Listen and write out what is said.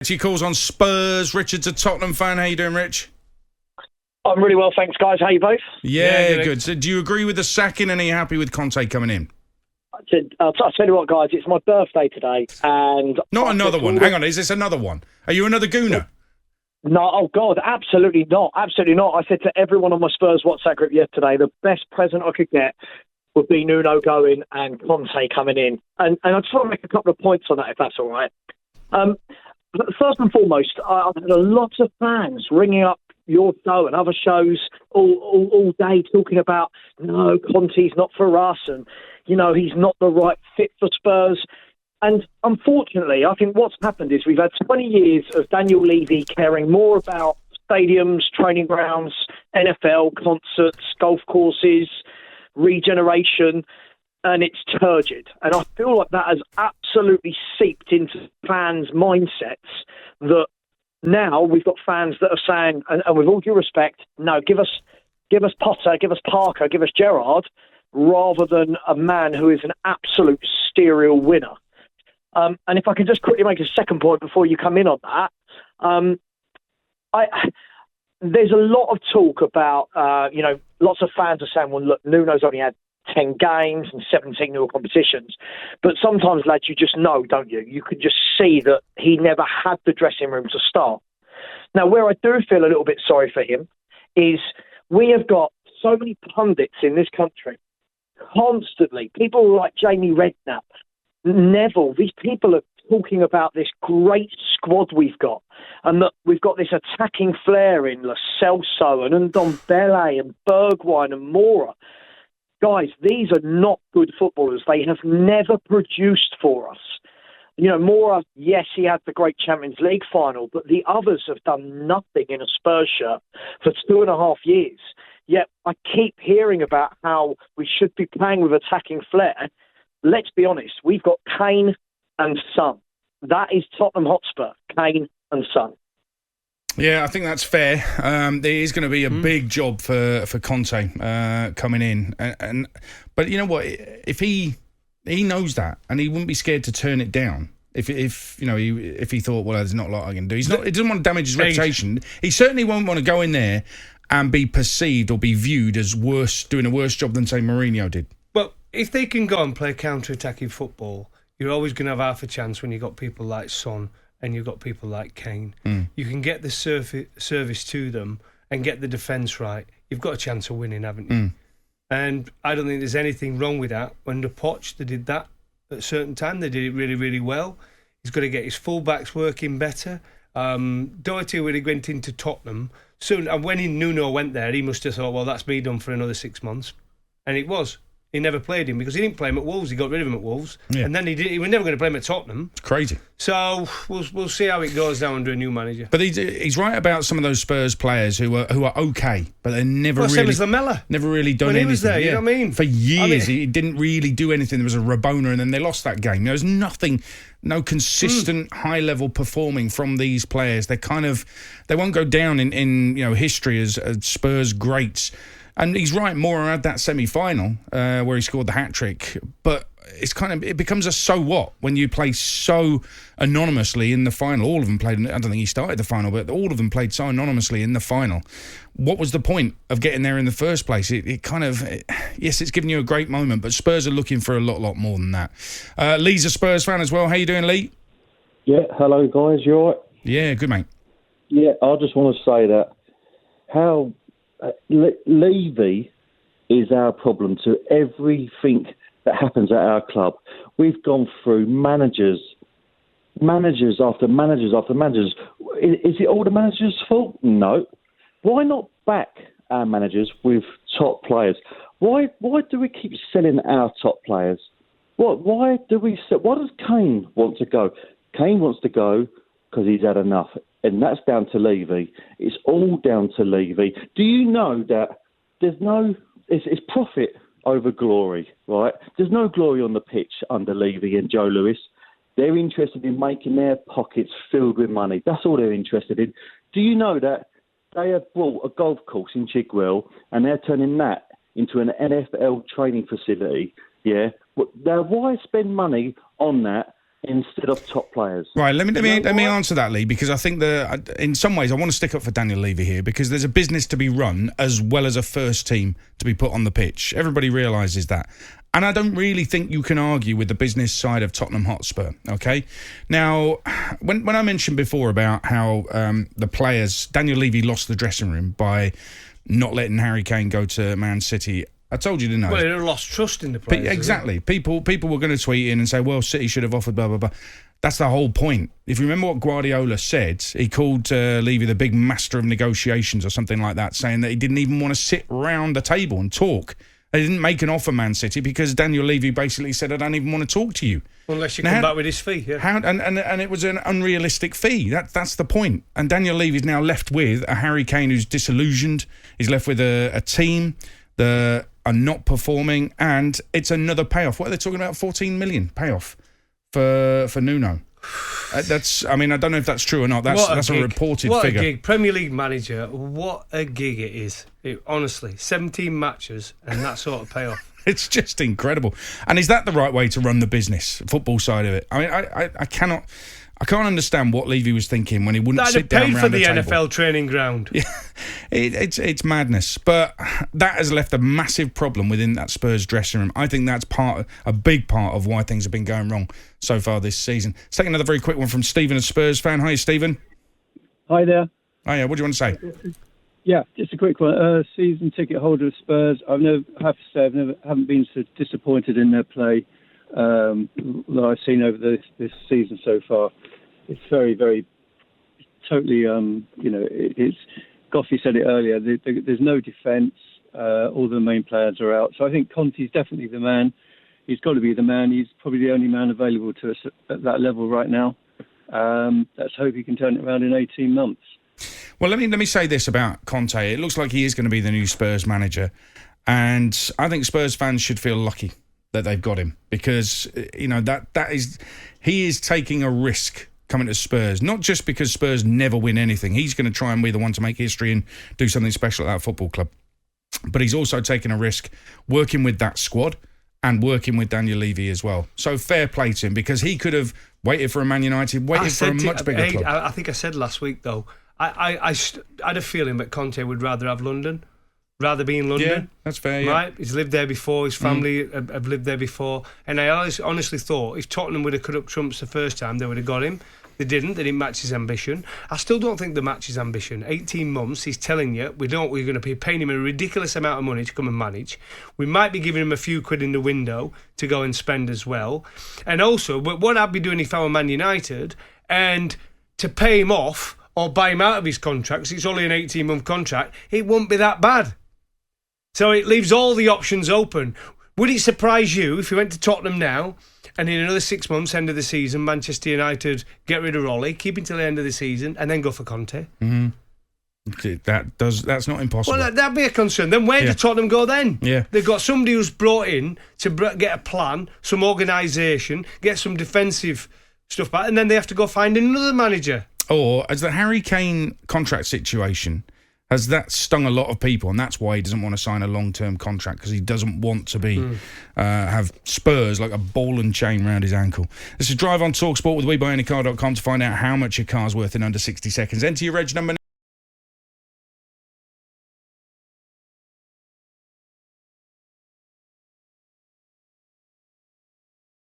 He calls on Spurs. Richard's a Tottenham fan. How you doing, Rich? I'm really well, thanks, guys. How are you both? Yeah, good. So do you agree with the sacking and are you happy with Conte coming in? I'll tell you what, guys, it's my birthday today, and... Not another one. Hang on, is this another one? Are you another gooner? No, oh, God, absolutely not. Absolutely not. I said to everyone on my Spurs WhatsApp group yesterday, the best present I could get would be Nuno going and Conte coming in. And I just want to make a couple of points on that, if that's all right. First and foremost, I've had a lot of fans ringing up your show and other shows all day talking about, no, Conte's not for us and, you know, he's not the right fit for Spurs. And unfortunately, I think what's happened is we've had 20 years of Daniel Levy caring more about stadiums, training grounds, NFL, concerts, golf courses, regeneration, and it's turgid. And I feel like that has absolutely seeped into fans' mindsets that now we've got fans that are saying, and with all due respect, no, give us Potter, give us Parker, give us Gerrard, rather than a man who is an absolute serial winner. And if I can just quickly make a second point before you come in on that, there's a lot of talk about, lots of fans are saying, well, look, Nuno's only had 10 games and 17 new competitions. But sometimes, lads, you just know, don't you? You can just see that he never had the dressing room to start. Now, where I do feel a little bit sorry for him is we have got so many pundits in this country, constantly, people like Jamie Redknapp, Neville, these people are talking about this great squad we've got and that we've got this attacking flair in Lo Celso and Ndombele and Bergwijn and Mora. Guys, these are not good footballers. They have never produced for us. You know, Mora, yes, he had the great Champions League final, but the others have done nothing in a Spurs shirt for 2.5 years. Yet I keep hearing about how we should be playing with attacking flair. Let's be honest, we've got Kane and Son. That is Tottenham Hotspur, Kane and Son. Yeah, I think that's fair. There is going to be a big job for Conte coming in, but you know what? If he knows that, and he wouldn't be scared to turn it down. If he thought, well, there's not a lot I can do. He doesn't want to damage his reputation. He certainly won't want to go in there and be perceived or be viewed as doing a worse job than say Mourinho did. Well, if they can go and play counter-attacking football, you're always going to have half a chance when you've got people like Son and you've got people like Kane. You can get the service to them and get the defence right. You've got a chance of winning, haven't you? And I don't think there's anything wrong with that. When the Poch, they did that at a certain time. They did it really, really well. He's got to get his full-backs working better. Doherty, when he went into Tottenham, soon, and when Nuno went there, he must have thought, well, that's me done for another 6 months. And it was. He never played him because he didn't play him at Wolves. He got rid of him at Wolves, and then he was never going to play him at Tottenham. It's crazy. So we'll see how it goes now under a new manager. But he's right about some of those Spurs players who are okay, but they're never same as Lamella. Never really done when anything. He was there, you know what I mean? For years, he didn't really do anything. There was a Rabona, and then they lost that game. There was nothing, no consistent high level performing from these players. They won't go down in history as Spurs greats. And he's right, Mora had that semi-final where he scored the hat-trick. But it becomes a so what when you play so anonymously in the final. All of them played, I don't think he started the final, but all of them played so anonymously in the final. What was the point of getting there in the first place? Yes, it's given you a great moment, but Spurs are looking for a lot more than that. Lee's a Spurs fan as well. How you doing, Lee? Yeah, hello guys, you all right? Yeah, good mate. Yeah, I just want to say that how Levy is our problem to everything that happens at our club. We've gone through managers after managers after managers. Is it all the managers' fault? No. Why not back our managers with top players? Why do we keep selling our top players? Why does Kane want to go? Kane wants to go because he's had enough. And that's down to Levy. It's all down to Levy. Do you know that it's profit over glory, right? There's no glory on the pitch under Levy and Joe Lewis. They're interested in making their pockets filled with money. That's all they're interested in. Do you know that they have bought a golf course in Chigwell and they're turning that into an NFL training facility? Yeah. Now, why spend money on that instead of top players. Right, let me answer that, Lee, because I think in some ways I want to stick up for Daniel Levy here, because there's a business to be run as well as a first team to be put on the pitch. Everybody realises that. And I don't really think you can argue with the business side of Tottenham Hotspur, okay? Now, when I mentioned before about how the players, Daniel Levy lost the dressing room by not letting Harry Kane go to Man City, I told you, didn't I? Well, it lost trust in the players. Exactly. People were going to tweet in and say, well, City should have offered blah, blah, blah. That's the whole point. If you remember what Guardiola said, he called Levy the big master of negotiations or something like that, saying that he didn't even want to sit round the table and talk. They didn't make an offer, Man City, because Daniel Levy basically said, I don't even want to talk to you. Unless you come back with his fee, yeah. And it was an unrealistic fee. That's the point. And Daniel Levy's now left with a Harry Kane who's disillusioned. He's left with a team that are not performing, and it's another payoff. What are they talking about? 14 million payoff for Nuno. I don't know if that's true or not. That's a reported figure. What a gig. Premier League manager, what a gig it is. Honestly, 17 matches and that sort of payoff. It's just incredible. And is that the right way to run the business, football side of it? I mean, I can't understand what Levy was thinking when he wouldn't sit down around the table. Paid for the NFL training ground. Yeah, it's madness. But that has left a massive problem within that Spurs dressing room. I think that's a big part of why things have been going wrong so far this season. Let's take another very quick one from Stephen, a Spurs fan. Hi, Stephen. Hi there. Oh yeah, what do you want to say? Yeah, just a quick one. Season ticket holder of Spurs. I have to say haven't been so disappointed in their play that I've seen over this season so far. It's very, very, totally. It's Goffey said it earlier. There's no defence. All the main players are out. So I think Conte's definitely the man. He's got to be the man. He's probably the only man available to us at that level right now. Let's hope he can turn it around in 18 months. Well, let me say this about Conte. It looks like he is going to be the new Spurs manager, and I think Spurs fans should feel lucky that they've got him, because he is taking a risk coming to Spurs, not just because Spurs never win anything. He's going to try and be the one to make history and do something special at that football club, but he's also taking a risk working with that squad and working with Daniel Levy as well. So fair play to him, because he could have waited for a Man United, waited for a much bigger club. I think I said last week, though, I had a feeling that Conte would rather have London, rather be in London. Yeah, that's fair, yeah. Right? He's lived there before, his family have lived there before, and I honestly thought if Tottenham would have cut up trumps the first time, they would have got him. They didn't match his ambition. I still don't think they match his ambition. 18 months, he's telling you, we're going to be paying him a ridiculous amount of money to come and manage. We might be giving him a few quid in the window to go and spend as well. And also, what I'd be doing if I were Man United, and to pay him off or buy him out of his contract, because it's only an 18-month contract, it won't be that bad. So it leaves all the options open. Would it surprise you if you went to Tottenham now and in another 6 months, end of the season, Manchester United get rid of Rolly, keep him till the end of the season, and then go for Conte? Mm-hmm. That's not impossible. Well, that'd be a concern. Then where do Tottenham go then? Yeah. They've got somebody who's brought in to get a plan, some organisation, get some defensive stuff back, and then they have to go find another manager. Or as the Harry Kane contract situation, has that stung a lot of people, and that's why he doesn't want to sign a long-term contract, because he doesn't want to be have Spurs like a ball and chain round his ankle. This is Drive on talkSPORT with WeBuyAnyCar.com to find out how much your car's worth in under 60 seconds. Enter your reg number.